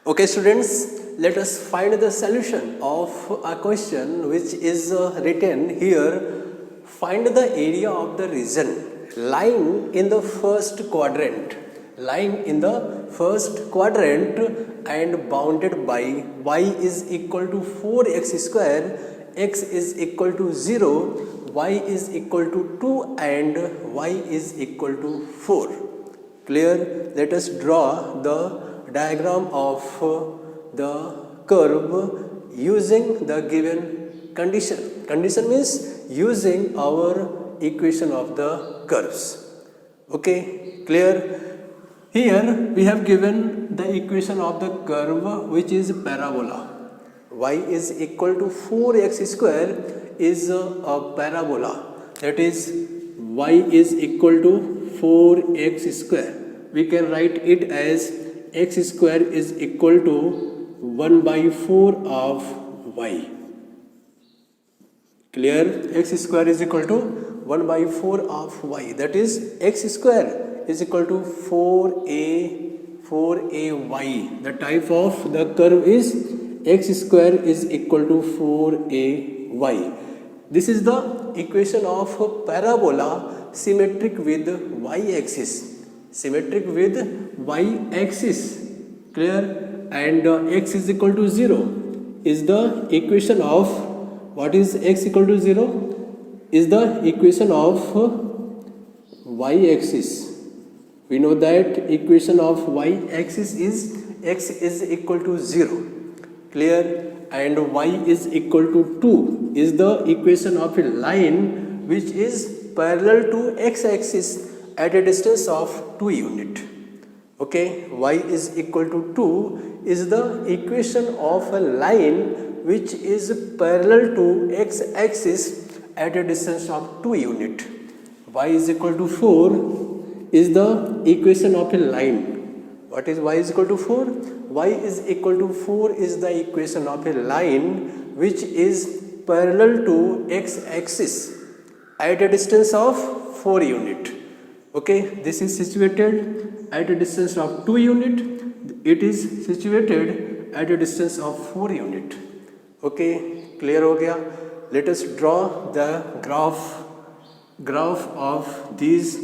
Okay students, let us find the solution of a question which is written here. Find the area of the region lying in the first quadrant, and bounded by y is equal to 4x square, x is equal to 0, y is equal to 2 and y is equal to 4. Clear? Let us draw the diagram of the curve using the given condition. Condition means using our equation of the curves. Okay, clear? Here we have given the equation of the curve which is parabola. Y is equal to 4x square is a parabola. That is y is equal to 4x square. We can write it as x square is equal to 1 by 4 of y. Clear? X square is equal to 1 by 4 of y. That is x square is equal to 4ay. The type of the curve is x square is equal to 4ay. This is the equation of parabola symmetric with y-axis. Symmetric with y-axis. Clear? And x is equal to 0 is the equation of, what is x equal to 0? Is the equation of y-axis. We know that equation of y-axis is x is equal to 0. Clear? And y is equal to 2 is the equation of a line which is parallel to x-axis at a distance of 2 unit. Okay, y is equal to 2 is the equation of a line which is parallel to x-axis at a distance of 2 unit. Y is equal to 4 is the equation of a line. What is y is equal to 4? Y is equal to 4 is the equation of a line which is parallel to x-axis at a distance of 4 unit. Okay, this is situated at a distance of 2 unit. It is situated at a distance of 4 unit. Okay, clear हो गया? Let us draw the graph of these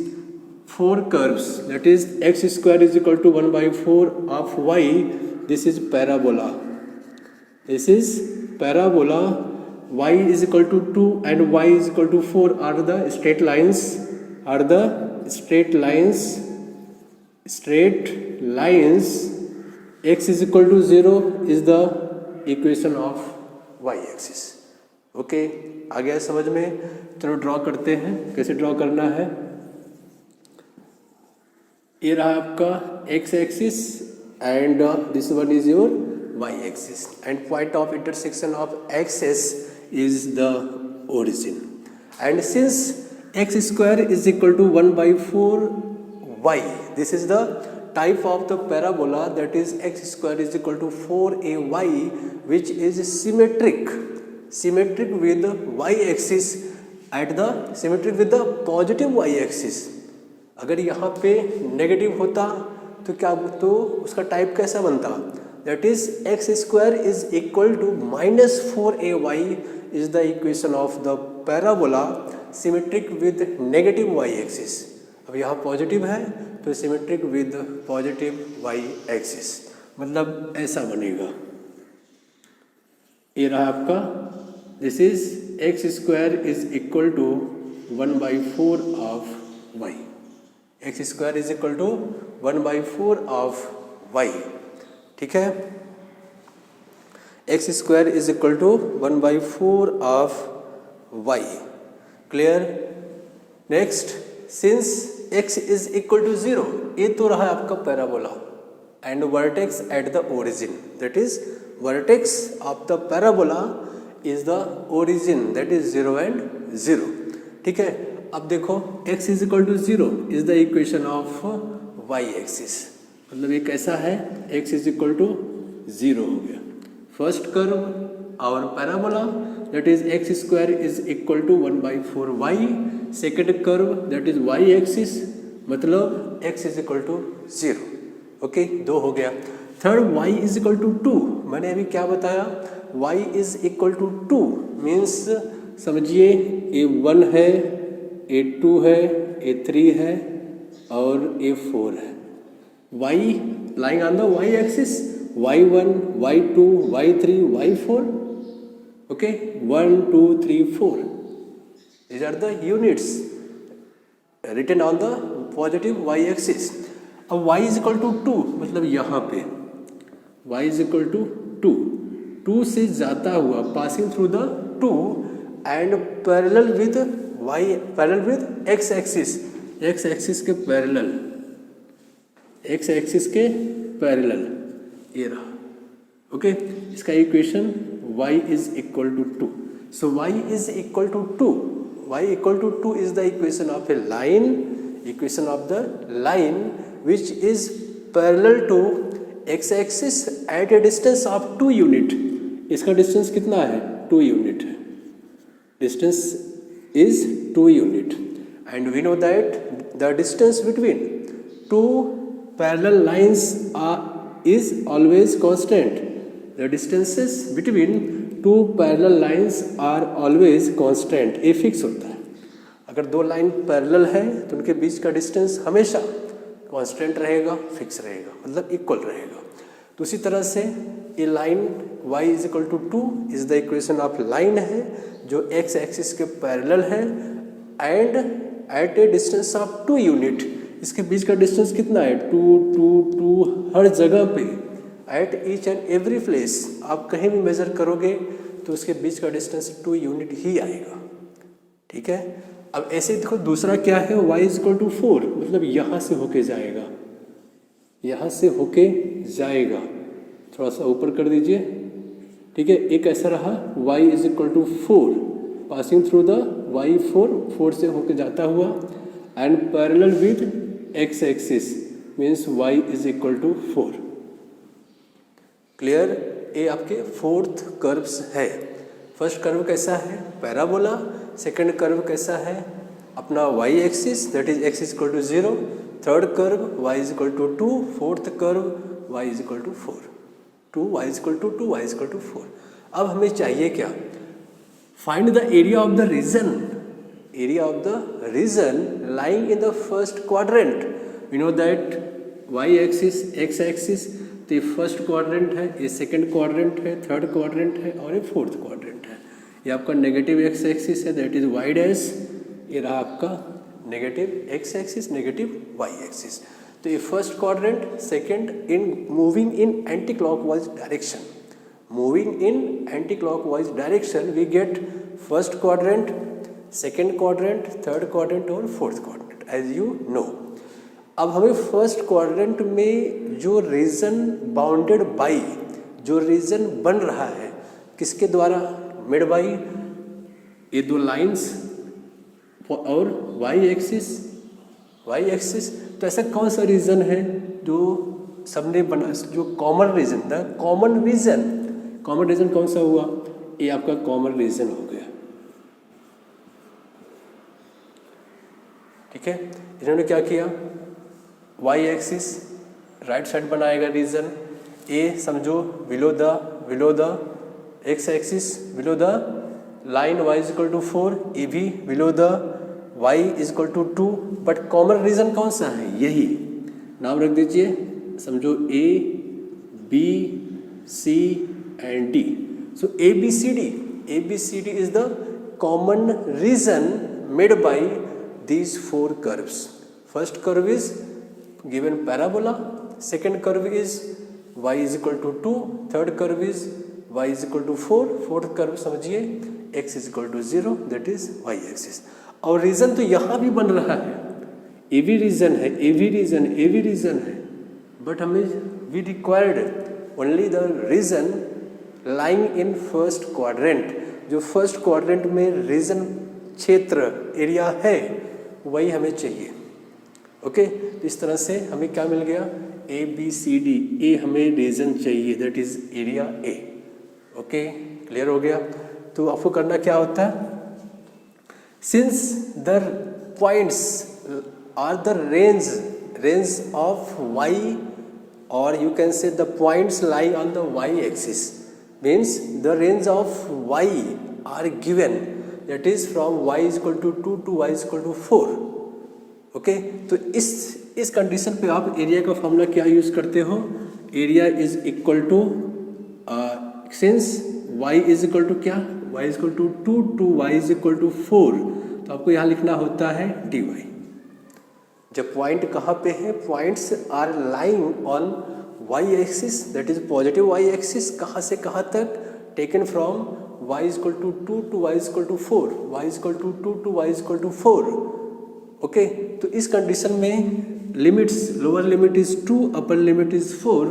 4 curves. That is x square is equal to 1 by 4 of y. This is parabola. This is parabola. Y is equal to 2 and y is equal to 4 are the straight lines. Straight lines. X is equal to 0 is the equation of y-axis. Okay, आ गया समझ में? चलो draw करते हैं. कैसे draw करना है? ये रहा आपका x axis and this one is your y axis and point of intersection of axis is the origin. And since x square is equal to 1 by 4 y, this is the type of the parabola, that is x square is equal to 4ay, which is symmetric with y axis at the symmetric with the positive y axis. अगर यहाँ पे negative होता तो क्या, तो उसका type कैसा बनता? That is x square is equal to -4ay is the equation of the parabola symmetric with negative y axis. अब यहाँ पॉजिटिव है तो symmetric with positive y axis, मतलब ऐसा बनेगा. ये रहा आपका, this is x square is equal to 1 by 4 of y. X square is equal to 1 by 4 of y. ठीक है, x square is equal to 1 by 4 of y. Clear? Next, since x is equal to 0, ये तो रहा आपका parabola and vertex at the origin. That is vertex of the parabola is the origin, that is 0 and 0. ठीक है, अब देखो x is equal to 0 is the equation of y axis. मतलब ये कैसा है? x इज इक्वल टू 0 हो गया. फर्स्ट कर्व और parabola, that is x square is equal to 1 by 4y. second curve, that is y axis, मतलब x is equal to 0. Okay, 2 हो गया. Third y is equal to 2, मैंने अभी क्या बताया, y is equal to 2 means समझिए A1 है, A2 है, A3 है और A4 है। y lying on the y axis, y1, y2, y3, y4, okay, 1 2 3 4, these are the units written on the positive y axis। अब y is equal to 2 मतलब यहाँ पे y is equal to 2 से जाता हुआ passing through the 2 and parallel with y, parallel with x axis, x axis के parallel, x axis के parallel ये रहा, ओके। इसका equation y is equal to 2, so y is equal to 2, y equal to 2 is the equation of a line, equation of the line which is parallel to x axis at a distance of 2 unit. इसका distance कितना है, 2 unit है, distance is 2 unit and we know that the distance between 2 parallel lines is always constant, the distances between two parallel lines are always constant, ये fix होता है। अगर दो line parallel है तो उनके बीच का डिस्टेंस हमेशा कांस्टेंट रहेगा, फिक्स रहेगा, मतलब इक्वल रहेगा। तो उसी तरह से ये line y is equal to 2 is the equation of line है जो x एक्सिस के पैरेलल है and at a distance of 2 unit. इसके बीच का डिस्टेंस कितना है, 2 2 2, हर जगह पे at each and every place आप कहीं भी मेजर करोगे तो उसके बीच का डिस्टेंस 2 यूनिट ही आएगा, ठीक है। अब ऐसे देखो दूसरा क्या है, y इज इक्वल टू 4 मतलब यहाँ से होके जाएगा, यहाँ से होके जाएगा, थोड़ा सा ऊपर कर दीजिए, ठीक है। एक ऐसा रहा y is equal to 4 passing through the y4 से होके जाता हुआ and parallel with x axis means y is equal to 4। Clear, ये आपके फोर्थ कर्व्स है। फर्स्ट कर्व कैसा है, पैराबोला। सेकंड कर्व कैसा है, अपना y axis that is x is equal to 0। Third curve y is equal to 2। Fourth curve y is equal to 4, 2 y is equal to 2, y is equal to 4। अब हमें चाहिए क्या, find the area of the region, area of the region lying in the first quadrant। we know that y axis, x axis, तो ये first quadrant है, ये second quadrant है, third quadrant है और ये फोर्थ क्वाड्रेंट है। ये आपका नेगेटिव एक्स एक्सिस है दैट इज y डैश, ये रहा आपका negative x axis, negative y axis. तो ये first quadrant, second in moving in anti clockwise direction, moving in anti clockwise direction we get first quadrant, second quadrant, third quadrant और fourth quadrant as you know. अब हमें first quadrant में जो reason bounded by, जो reason बन रहा है किसके द्वारा, मिड बाई ये दो लाइंस और y एक्सिस। तो ऐसा कौन सा रीजन है जो सबने बना, जो कॉमन रीजन था, कॉमन रीजन कौन सा हुआ, ये आपका कॉमन रीजन हो गया, ठीक है। इन्होंने क्या किया, y एक्सिस राइट साइड बनाएगा रीजन, ए समझो below the x axis, below the line y is equal to 4, A भी below the y is equal to 2, but common region कौन सा है, यही नाम रख दीजिए, समझो a b c and d। So a b c d is the common region made by these 4 curves। first curve is given parabola, second curve is y is equal to 2, third curve is y is equal to 4, fourth curve समझिए x is equal to 0 that is y axis। और reason तो यहाँ भी बन रहा है, ए भी reason है, बट हमें we required only the region lying in first quadrant, जो फर्स्ट क्वाड्रेंट में रीजन क्षेत्र एरिया है वही हमें चाहिए, ओके। तो इस तरह से हमें क्या मिल गया, ए बी सी डी, ए हमें रीजन चाहिए दैट इज एरिया ए, ओके। क्लियर हो गया। तो आपको करना क्या होता है, since the points are the range of y or you can say the points lying on the y-axis, means the range of y are given, that is from y is equal to 2 to y is equal to 4. Okay, तो इस condition पे आप area का formula क्या use करते हो? Area is equal to since y is equal to क्या, y is equal to 2 to y is equal to 4, तो आपको यहाँ लिखना होता है dy. जब पॉइंट कहाँ पे है? Points are lying on y axis, that is positive y axis. कहाँ से कहाँ तक? Taken from y is equal to 2 to y is equal to 4, y is equal to 2 to y is equal to 4. Okay, तो इस condition में limits, lower limit is 2, upper limit is 4,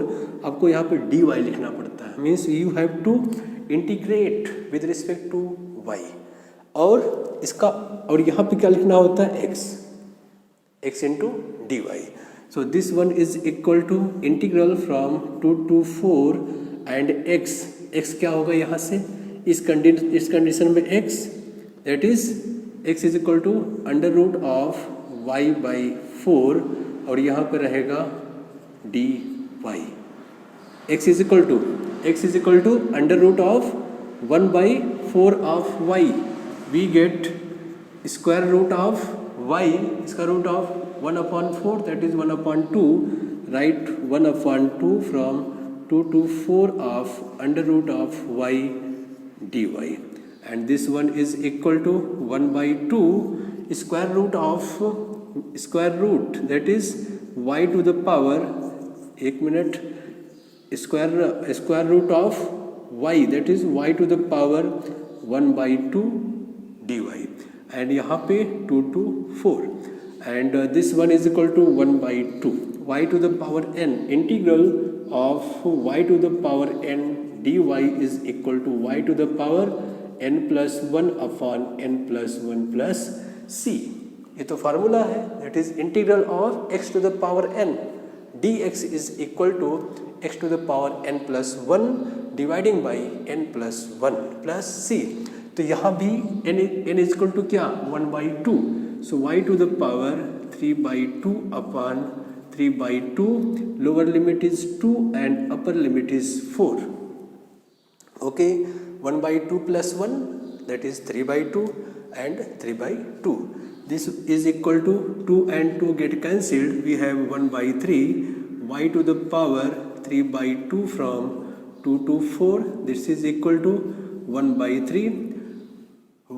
आपको यहाँ पे dy लिखना पड़ता है. Means you have to integrate with respect to y, और इसका, और यहाँ पे क्या लिखना होता है? x into dy. So this one is equal to integral from 2 to 4 and x क्या होगा यहाँ से? इस कंडीशन में x, that is x is equal to under root of y by 4, और यहाँ पर रहेगा dy. x is equal to under root of 1 by 4 of y. We get square root of y, इसका root of 1/4, that is 1/2. Right 1/2 from 2 to 4 of under root of y dy. And this one is equal to 1/2 square root of square root, that is y to the power, एक minute, square root of y, that is y to the power 1/2 dy, and यहाँ पे 2 to 4, and this one is equal to 1/2 y to the power n. Integral of y to the power n dy is equal to y to the power n plus 1 upon n plus 1 plus c. ये तो formula है, that is integral of x to the power n dx is equal to x to the power n plus 1 dividing by n plus 1 plus c. तो यहाँ भी n is equal to क्या? 1/2. So y to the power 3/2 upon 3/2, lower limit is 2 and upper limit is 4. Okay, 1/2 plus 1, that is 3/2 and 3/2. This is equal to 2 and 2 get cancelled. We have 1/3 y to the power 3/2 from 2 to 4. This is equal to 1/3.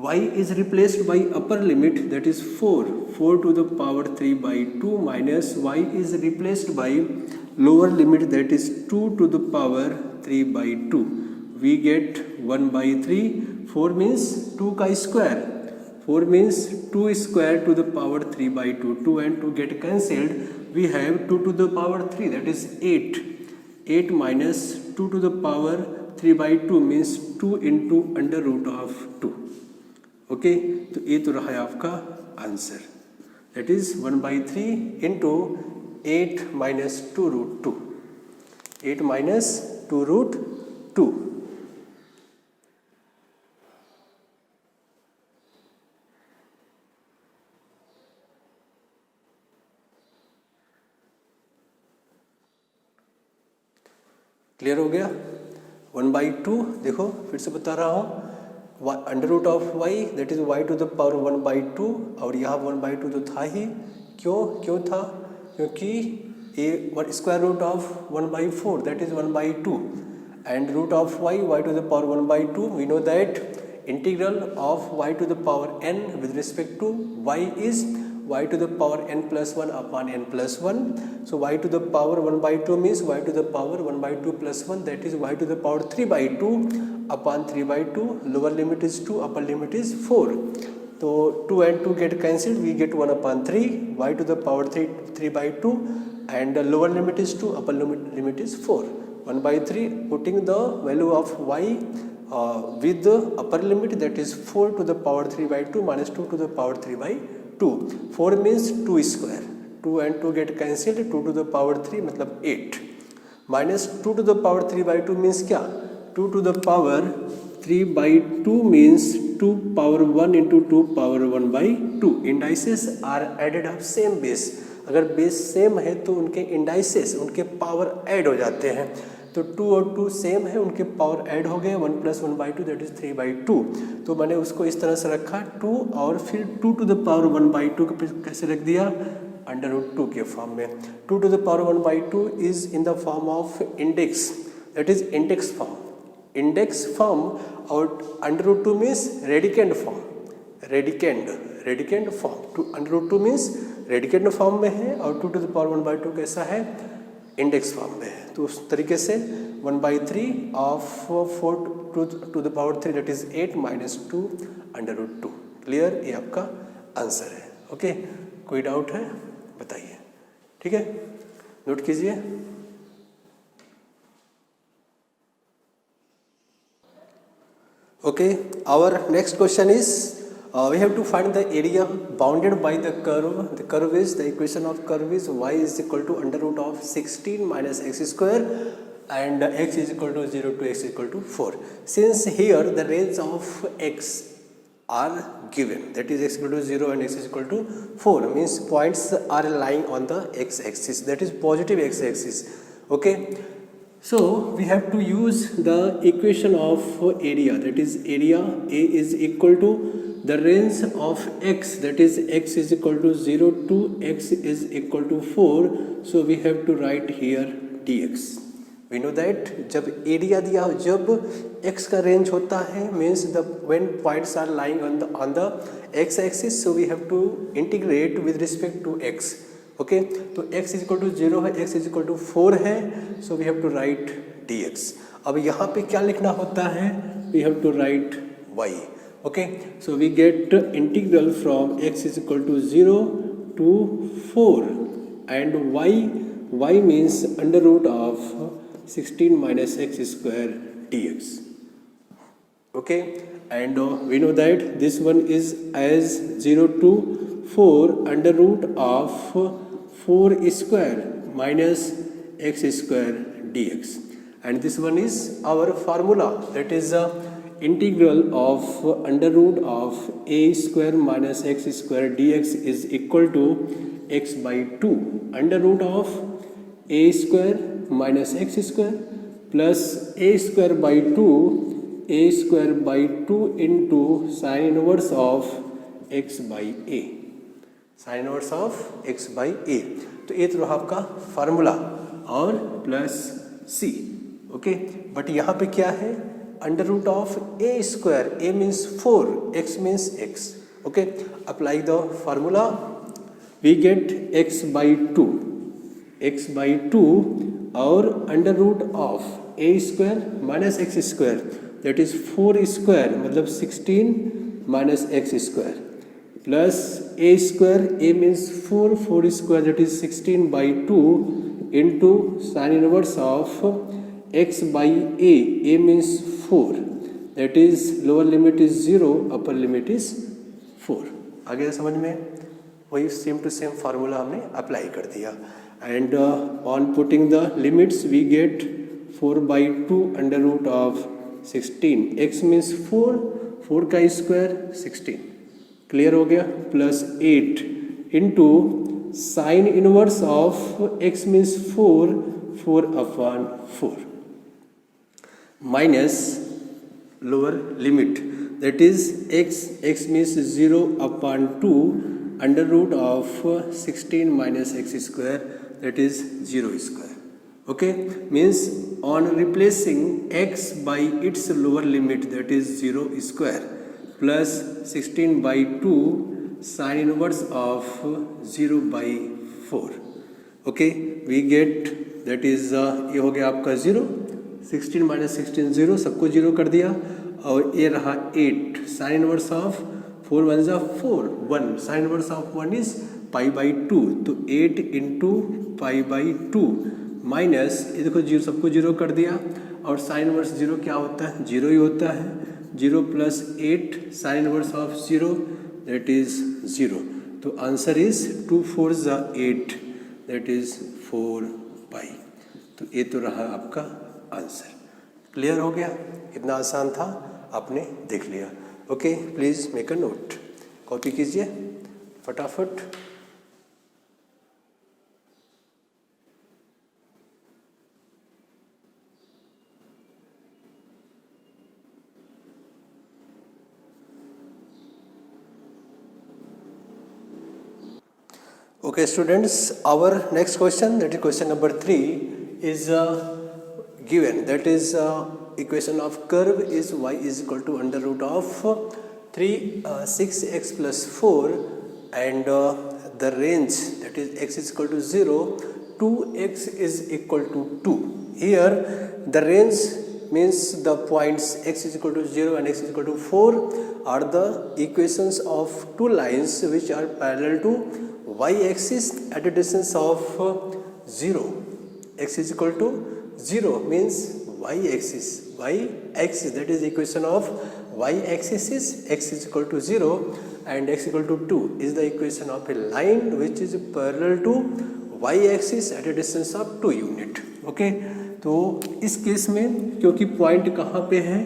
Y is replaced by upper limit, that is 4 to the power 3/2 minus y is replaced by lower limit, that is 2 to the power 3/2. We get 1/3. 4 means 2 का square, 4 means 2 square to the power 3/2. 2 and 2 get cancelled. We have 2 to the power 3, that is 8. 8 minus 2 to the power 3/2 means 2 into under root of 2. Okay, तो ये तो रहा है आपका answer, that is 1/3 into 8 minus 2 root 2. 8 minus 2 root 2. Clear हो गया? 1/2, देखो फिर से बता रहा हूँ, under root of y, that is y to the power 1/2, और यहाँ 1/2 तो था ही. क्यों था? क्योंकि ये square root of 1/4, that is 1/2, and root of y to the power 1/2. We know that integral of y to the power n with respect to y is y to the power n plus 1 upon n plus 1. So y to the power 1/2 means y to the power 1/2 plus 1, that is y to the power 3/2 upon 3/2. Lower limit is 2, upper limit is 4. So 2 and 2 get cancelled, we get 1/3, y to the power 3/2, and the lower limit is 2, upper limit is 4. 1/3, putting the value of y with the upper limit, that is 4 to the power 3/2 minus 2 to the power 3/2. 4 means 2 square, 2 and 2 get cancelled, 2 to the power 3 मतलब 8, minus 2 to the power 3/2 means क्या? 2 to the power 3/2 means 2 power 1 into 2 power 1/2. Indices are added of same base. अगर base same है तो उनके indices, उनके power add हो जाते हैं। तो 2 और 2 सेम है, उनके पावर ऐड हो गए, 1 + 1/2 दैट इज 3/2। तो मैंने उसको इस तरह से रखा 2 और फिर 2 टू द पावर 1/2 को कैसे रख दिया, √2 के फॉर्म में। 2 to the power 1/2 is in the form of index, that is index form. Index form और √2 means radicand form, radicand form. √2 means radicand form में है और 2 टू द पावर 1/2 कैसा है, इंडेक्स फॉर्म में है। तो उस तरीके से 1/3 of 4 to the power 3 that is 8 - 2 √2। Clear, ये आपका आंसर है। ओके, कोई डाउट है बताइए, ठीक है, नोट कीजिए। Okay, our next question is we have to find the area bounded by the curve. The curve is, the equation of curve is y is equal to √16 - x square and x is equal to 0 to x equal to 4. Since here the range of x are given, that is x equal to 0 and x is equal to 4, means points are lying on the x axis, that is positive x axis. Okay, so we have to use the equation of area, that is area A is equal to the range of x, that is x is equal to 0 to x is equal to 4. So we have to write here dx. We know that जब area दिया हो, जब x का range होता है, means the when points are lying on the x axis, so we have to integrate with respect to x. Okay, तो x is equal to 0 है, x is equal to 4 है, so we have to write dx. अब यहाँ पे क्या लिखना होता है, we have to write y. Okay, so we get integral from x is equal to 0 to 4 and y means √16 - x square dx. Okay, and we know that this one is as 0 to 4 √4 square minus x square dx, and this one is our formula, that is integral of √a square minus x square dx is equal to x/2 √a square minus x square plus a square by 2 into sin inverse of x/a, sin inverse of x/a. तो ये तो रहा आपका formula और plus c. Okay, but यहाँ पे क्या है, √a square, a means 4, x means x. Okay, apply the formula, we get x/2 और √a square minus x square, that is 4 square मतलब 16 minus x square plus a square, a means 4 square, that is 16/2 into sin inverse of x/a, a means 4, that is lower limit is 0, upper limit is 4. आ गया समझ में, वही same to same formula हमने apply कर दिया and on putting the limits we get 4/2 √16, x means 4 का square 16, clear हो गया, plus 8 into sine inverse of x means 4/4 minus lower limit, that is x means 0/2 √16 minus x square, that is 0 square. Okay, means on replacing x by its lower limit, that is 0 square plus 16/2 sin inverse of 0/4. Okay, we get that is ये हो गया आपका 0, 16 - 16 0, सबको 0 कर दिया और ये रहा 8 sin inverse of 4 1 4, 1 sin inverse of 1 is π/2, तो 8 into π/2 माइनस ये देखो 0, सबको 0 कर दिया और साइन इनवर्स 0 क्या होता है, 0 ही होता है, 0 + 8 sign inverse of 0, that is 0. तो आंसर इज 2 4 8, दैट इज 4π. तो ये तो रहा आपका आंसर. क्लियर हो गया, इतना आसान था, आपने देख लिया. Okay, please make a note, copy कीजिए फटाफट. Okay, students, our next question, that is question number 3, is given. That is equation of curve is y is equal to under root of 6x plus 4, and the range, that is x is equal to 0 to x is equal to 2. Here the range means the points x is equal to 0 and x is equal to 4 are the equations of two lines which are parallel to y-axis at a distance of 0. X is equal to 0 means y-axis, that is equation of y-axis is x is equal to 0 and x equal to 2 is the equation of a line which is parallel to y-axis at a distance of 2 unit. Okay, तो इस case में क्योंकि point कहाँ पे है,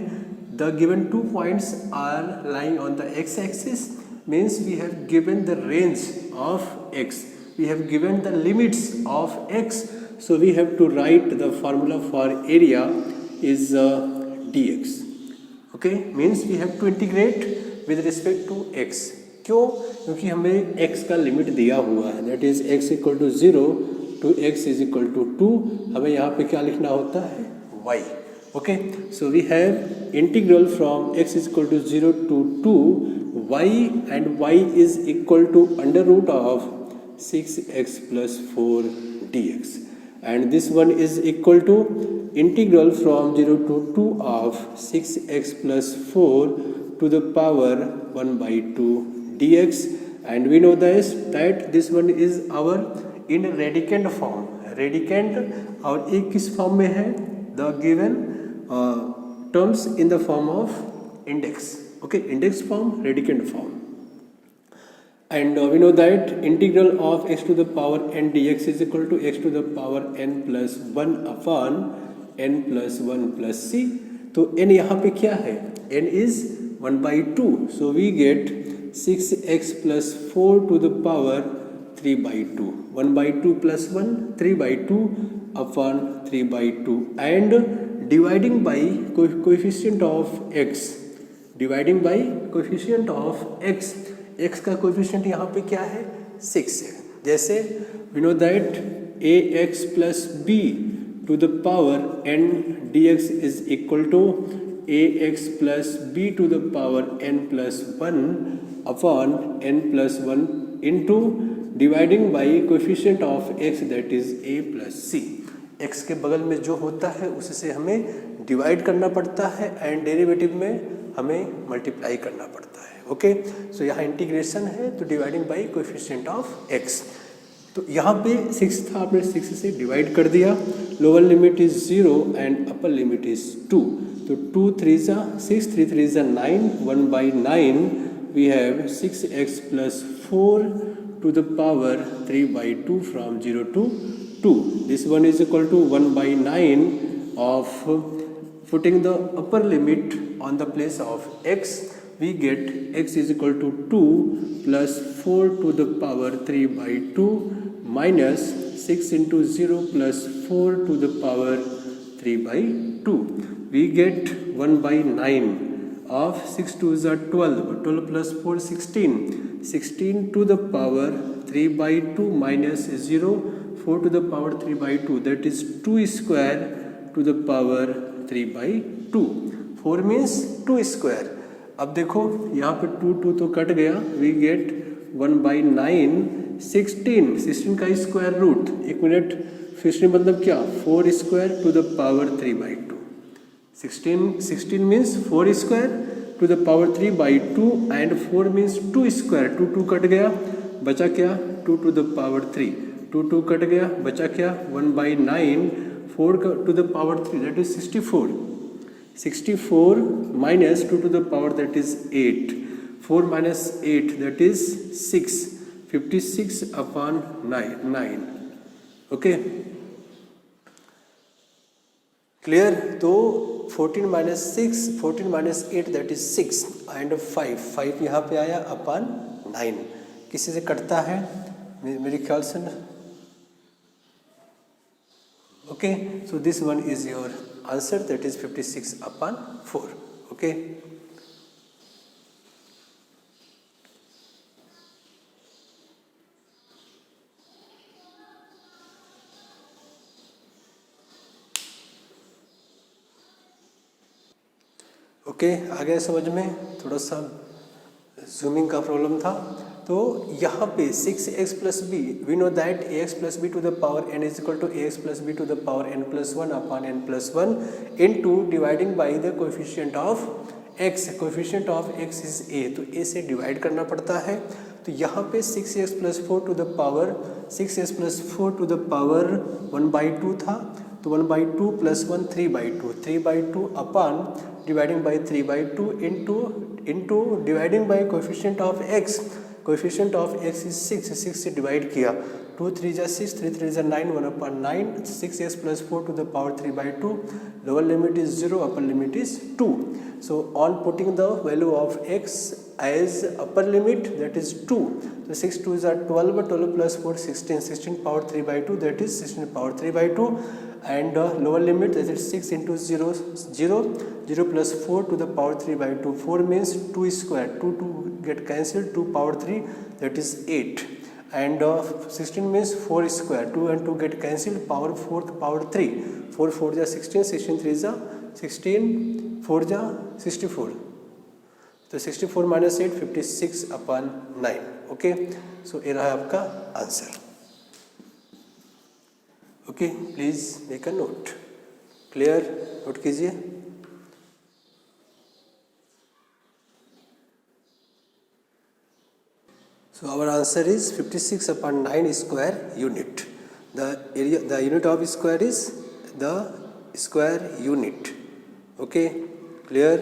the given 2 points are lying on the x-axis, means we have given the range of x, we have given the limits of x, so we have to write the formula for area is dx. Okay, means we have to integrate with respect to x. क्यों? क्योंकि हमें x का limit दिया हुआ है, that is x equal to 0 to x is equal to 2. हमें यहाँ पे क्या लिखना होता है, y. Okay, so we have integral from x is equal to 0 to 2 y, and y is equal to under root of 6x plus 4 dx, and this one is equal to integral from 0 to 2 of 6x plus 4 to the power 1 by 2 dx, and we know this that this one is our in radicand form. radicand और एक किस form में है, the given terms in the form of index. Okay, index form, radicand form, and we know that integral of x to the power n dx is equal to x to the power n plus 1 upon n plus 1 plus c. तो n यहाँ पे क्या है, n is 1 by 2, so we get 6x plus 4 to the power 3 by 2. 1 by 2 plus 1, 3 by 2 upon 3 by 2, and dividing by coefficient of x, dividing by coefficient of x, x का coefficient यहाँ पे क्या है, 6 है. जैसे we know that ax plus b to the power n dx is equal to ax plus b to the power n plus 1 upon n plus 1 into dividing by coefficient of x, that is a plus c. x के बगल में जो होता है उससे हमें divide करना पड़ता है एंड डेरिवेटिव में हमें मल्टीप्लाई करना पड़ता है. ओके, सो यहाँ इंटीग्रेशन है तो dividing by coefficient of x. तो यहाँ पे 6 था, आपने 6 से डिवाइड कर दिया, lower limit is 0 and upper limit is 2. तो 2 3 जा 6, 3 3 जा 9, 1 by 9 we have 6x plus 4 to the power 3 by 2 from 0 to 2. This one is equal to 1 by 9 of putting the upper limit on the place of x, we get x is equal to 2 plus 4 to the power 3 by 2 minus 6 into 0 plus 4 to the power 3 by 2. We get 1 by 9 of 6 to is 12, 12 plus 4 16, 16 to the power 3 by 2 minus 0, 4 to the power 3 by 2, that is 2 square to the power 3 by 2. 4 means 2 square. अब देखो यहाँ पे 2 2 तो cut गया, we get 1 by 9, 16 का square root, एक minute, 16 मतलब क्या, 4 square to the power 3 by 2. 16 means 4 square to the power 3 by 2 and 4 means 2 square. 2 2 cut गया, बचा क्या, 2 to the power 3. 2 2 कट गया, बचा क्या, 1 by 9, 4 to the power 3, that is 64. 64 minus 2 to the power, that is 8. 4 minus 8, that is 6. 56 upon 9. Okay, clear? तो 14 minus 6, 14 minus 8, that is 6 and 5 यहाँ पे आया अपन 9. किसी से कटता है मेरे ख्याल से ना. Okay, so this one is your answer, that is 56 upon 4. Okay. Okay, आ गया समझ में? थोड़ा सा जूमिंग का प्रॉब्लम था। तो यहाँ पे 6x plus b, we know that ax plus b to the power n is equal to ax plus b to the power n plus one upon n plus one into dividing by the coefficient of x। Coefficient of x is a, तो a से divide करना पड़ता है। तो यहाँ पे 6x plus four to the power 6x plus four to the power 1/2 था, तो 1/2 plus 1 3/2, 3/2 upon dividing by 3/2 into dividing by coefficient of x। Coefficient of x is 6, 6 से डिवाइड किया, 2 3 जा 6, 3 3 जा 9, 1/9, 6x plus 4 to the power 3/2, lower limit is 0, upper limit is 2। So on putting the value of x as upper limit, that is 2, so 6 2 is 12, 12 plus 4 16, 16 power 3/2, that is 16 power 3/2, and lower limit, that is 6 into 0 0, 0 plus 4 to the power 3/2, 4 means 2 square, 2 get cancelled, 2 power 3, that is 8, and 16 means 4 square, 2 and 2 get cancelled, power 4 power 3, 4 4 जा 16, 16 3 जा 16, 4 जा 64, तो 64 minus 8 56 upon 9। Okay, सो ये रहा आपका answer. Okay, please make a note. Clear? Note कीजिए। So our answer is 56 upon 9 square unit. The area, the unit of square is the square unit. Okay, clear?